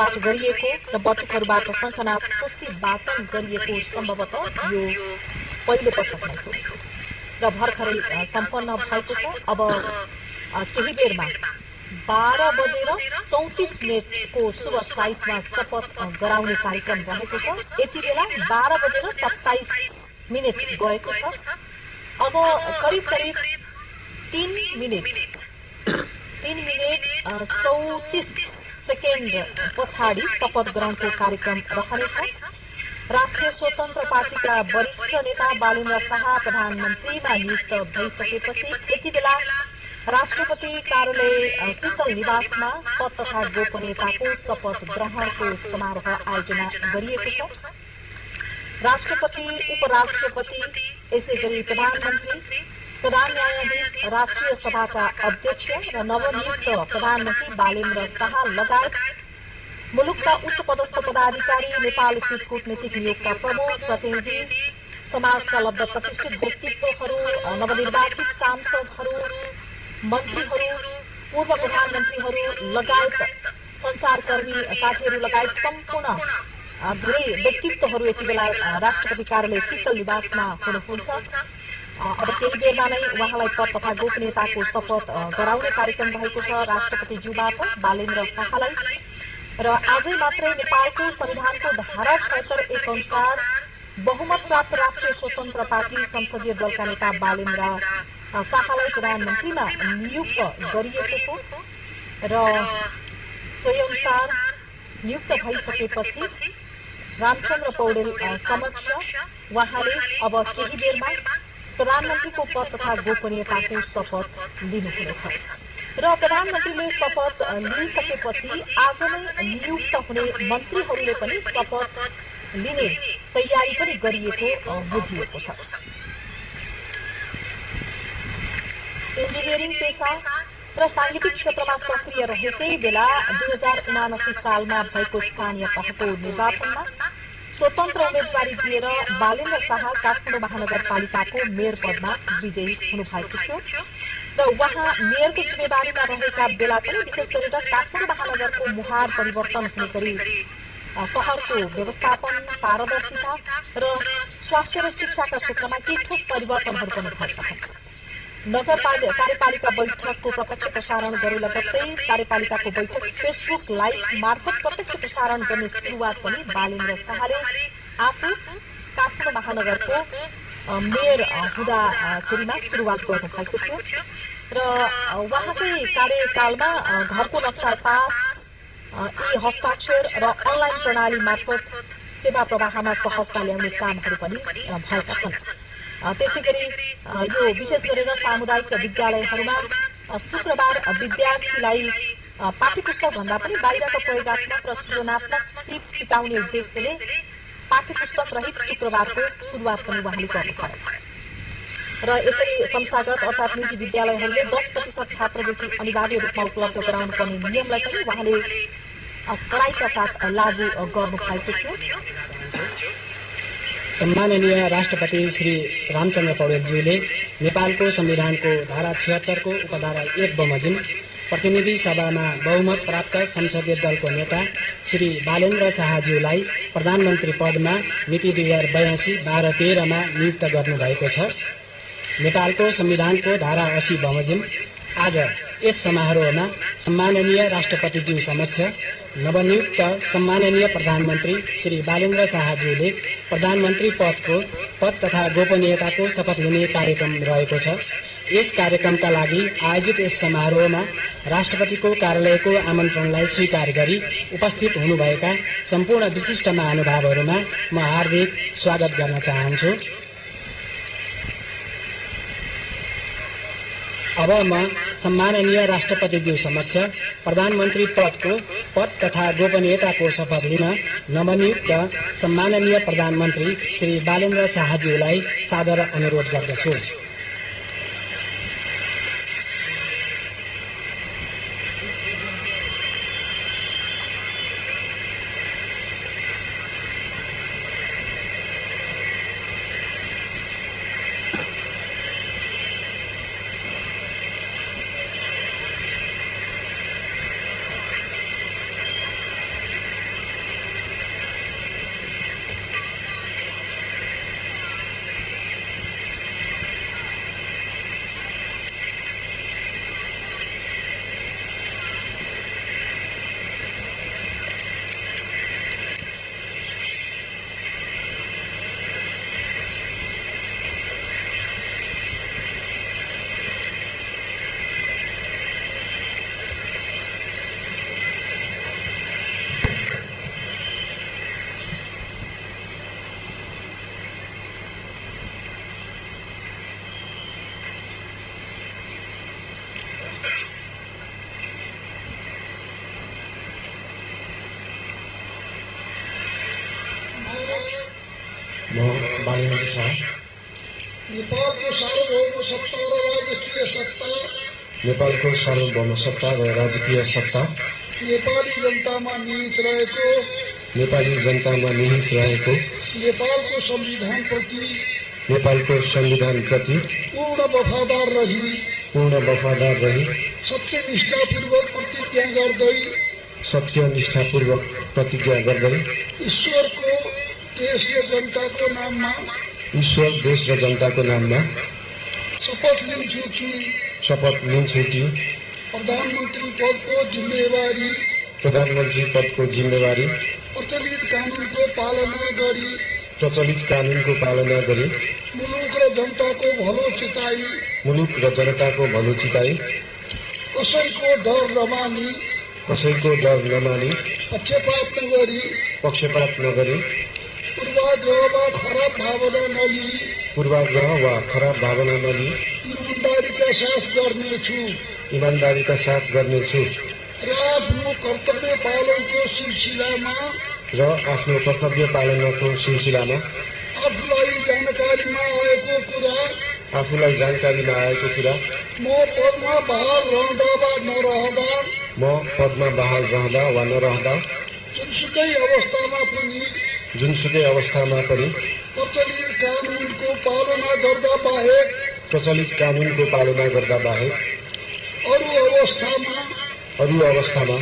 छलफल गरिएको र बटुकहरूबाट शङ्खनाथ सोसी वाचन गरिएको सम्भवतः यो पहिलो पटक नै हो र भर्खरै सम्पन्न भएको छ। अब केही बेरमा 12:34 शुभ साइतमा शपथ गराउने कार्यक्रम रहेको छ। यति बेला 12:27 गएको छ। अब करिब 3 मिनेट 34 सेकेन्ड पछाडि शपथ ग्रहणको कार्यक्रम रहनेछ। राष्ट्रिय स्वतन्त्र पार्टीका वरिष्ठ नेता बालेन्द्र शाह प्रधानमन्त्रीमा नियुक्त भइसकेपछि यति बेला राष्ट्रपति कार्यालय शीतल निवासमा पद तथा गोपनीयताको शपथ ग्रहणको समारोह आयोजना गरिएको छ। राष्ट्रपति, उपराष्ट्रपति, यसै गरी प्रधानमन्त्री, प्रधान न्यायाधीश, राष्ट्रिय सभाका अध्यक्ष र नवनियुक्त प्रधानमन्त्री बालेन्द्र शाह लगायत मुलुकका उच्च पदस्थ पदाधिकारी, नेपाल स्थित कूटनीतिक नियोगका प्रमुख प्रतिनिधि, समाजका लब्ध प्रतिष्ठित व्यक्तित्वहरू, नवनिर्वाचित सांसदहरू, मन्त्रीहरू, पूर्व प्रधानमन्त्रीहरू लगायत सञ्चारकर्मी साथीहरू लगायत सम्पूर्ण धेरै व्यक्तित्वहरू यति बेला राष्ट्रपति कार्यालय शीतल निवासमा हुनुहुन्छ। अब केही बेरमा नै उहाँलाई पद तथा गोपनीयताको शपथ गराउने कार्यक्रम रहेको छ राष्ट्रपतिज्यूबाट बालेन्द्र शाहलाई। र आजै मात्रै नेपालको संविधानको धारा 76 अनुसार बहुमत प्राप्त राष्ट्रिय स्वतन्त्र पार्टी संसदीय दलका नेता बालेन्द्र शाहलाई प्रधानमन्त्रीमा नियुक्त गरिएको हो र सोही अनुसार नियुक्त भइसकेपछि रामचन्द्र पौडेल समक्ष उहाँले अब केही बेरमा प्रधानमन्त्रीको पद तथा गोपनीयताको शपथ लिनुहुनेछ र प्रधानमन्त्रीले शपथ लिइसकेपछि आज नै नियुक्त हुने मन्त्रीहरूले पनि शपथ लिने तयारी पनि गरिएको बुझिएको छ। इन्जिनियरिङ पेसा र सांगीतिक क्षेत्रमा सक्रिय रहेकै बेला 2079 सालमा भएको स्थानीय तहको निर्वाचनमा स्वतन्त्र उम्मेदवारी दिएर बालेन्द्र शाह काठमाडौँ महानगरपालिकाको मेयर पदमा विजयी हुनुभएको थियो र उहाँ मेयरको जिम्मेवारीमा रहेका बेला पनि विशेष गरेर काठमाडौँ महानगरको मुहार परिवर्तन हुने गरी शहरको व्यवस्थापन, पारदर्शिता र स्वास्थ्य र शिक्षाका क्षेत्रमा केही ठोस परिवर्तनहरू पनि भएका छन्। कार्यपालिका बैठकको प्रत्यक्ष प्रसारण गरे लगत्तै कार्यपालिकाको बैठक फेसबुक लाइभ मार्फत प्रत्यक्ष प्रसारण गर्ने सुरुवात पनि बालेन्द्र शाहले आफू काठमाडौँ महानगरको मेयर हुँदाखेरिमा सुरुवात गर्नुभएको थियो र उहाँकै कार्यकालमा घरको नक्सा पास, ई हस्ताक्षर र अनलाइन प्रणाली मार्फत सेवा प्रवाहमा सहजता ल्याउने कामहरू पनि भएका छन्। त्यसै गरी यो विशेष गरेर सामुदायिक विद्यालयहरूमा शुक्रबार विद्यार्थीलाई पाठ्यपुस्तक भन्दा पनि बाहिरको प्रयोगात्मक र सृजनात्मक सिकाउने उद्देश्यले पाठ्यपुस्तक रहित शुक्रबारको सुरुवात पनि उहाँले गर्नुभयो र यसरी संस्थागत अर्थात् निजी विद्यालयहरूले 10% छात्रवृत्ति अनिवार्य रूपमा उपलब्ध गराउनु पर्ने नियमलाई पनि उहाँले कडाइका साथ लागू गर्नुभएको थियो। सम्माननीय राष्ट्रपति श्री रामचन्द्र पौडेलज्यूले नेपालको संविधानको धारा 76 को उपधारा 1 बमोजिम प्रतिनिधि सभामा बहुमत प्राप्त संसदीय दलको नेता श्री बालेन्द्र शाहज्यूलाई प्रधानमन्त्री पदमा मिति 2082-12-13 मा नियुक्त गर्नुभएको छ। नेपालको संविधानको धारा 80 बमोजिम आज यस समारोहमा सम्माननीय राष्ट्रपतिज्यू समक्ष नवनियुक्त सम्माननीय प्रधानमन्त्री श्री बालेन्द्र शाहज्यूले प्रधानमन्त्री पद तथा गोपनीयताको शपथ लिने कार्यक्रम रहेको छ। यस कार्यक्रमका लागि आयोजित यस समारोहमा राष्ट्रपतिको कार्यालयको आमन्त्रणलाई स्वीकार गरी उपस्थित हुनुभएका सम्पूर्ण विशिष्ट महानुभावहरूमा म हार्दिक स्वागत गर्न चाहन्छु। अब म सम्माननीय राष्ट्रपतिज्यू समक्ष प्रधानमन्त्री पद तथा गोपनीयताको शपथ लिन नवनियुक्त सम्माननीय प्रधानमन्त्री श्री बालेन्द्र शाहज्यूलाई सादर अनुरोध गर्दछु। म बालेन्द्र शाह नेपालको सार्वभौम सत्ता र राजकीय सत्ता नेपालको सार्वभौम सत्ता र राजकीय सत्ता नेपाली जनतामा निहित रहेको नेपाली जनतामा निहित रहेको नेपालको संविधानप्रति नेपालको संविधानप्रति पूर्ण वफादार रही सत्यनिष्ठापूर्वक प्रतिज्ञा गर्दै ईश्वर, देश र जनताको नाममा शपथ लिन्छु कि प्रधानमन्त्री पदको जिम्मेवारी प्रचलित कानुनको पालना गरी मुलुक र जनताको भलो चिताई कसैको डर नमानी पक्षपात नगरी पूर्वाग्रह वा खराब भावना नलिई इमानदारीका साथ गर्नेछु र आफ्नो कर्तव्य पालनाको सिलसिलामा आफूलाई जानकारीमा आएको कुरा म पदमा बहाल रहँदा वा नरहँदा जुनसुकै अवस्थामा पनि प्रचलित कानुनको पालना गर्दा बाहेक अरू अवस्थामा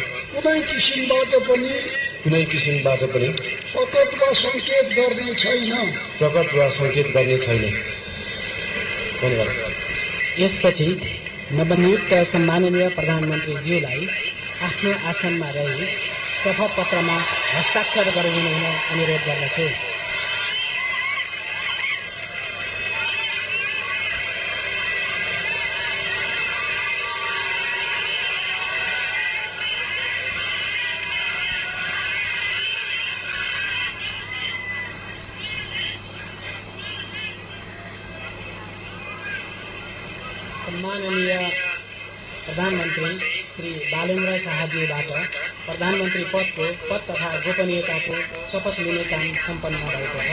कुनै किसिमबाट पनि प्रकट वा सङ्केत गर्ने छैन। धन्यवाद। यसपछि नवनियुक्त सम्माननीय प्रधानमन्त्रीज्यूलाई आफ्नो आसनमा रही शपथ पत्रमा हस्ताक्षर गरिदिनु हुन अनुरोध गर्दछु। सम्माननीय प्रधानमन्त्री श्री बालेन्द्र शाहज्यूबाट प्रधानमन्त्री पद तथा गोपनीयताको शपथ लिने काम सम्पन्न भएको छ।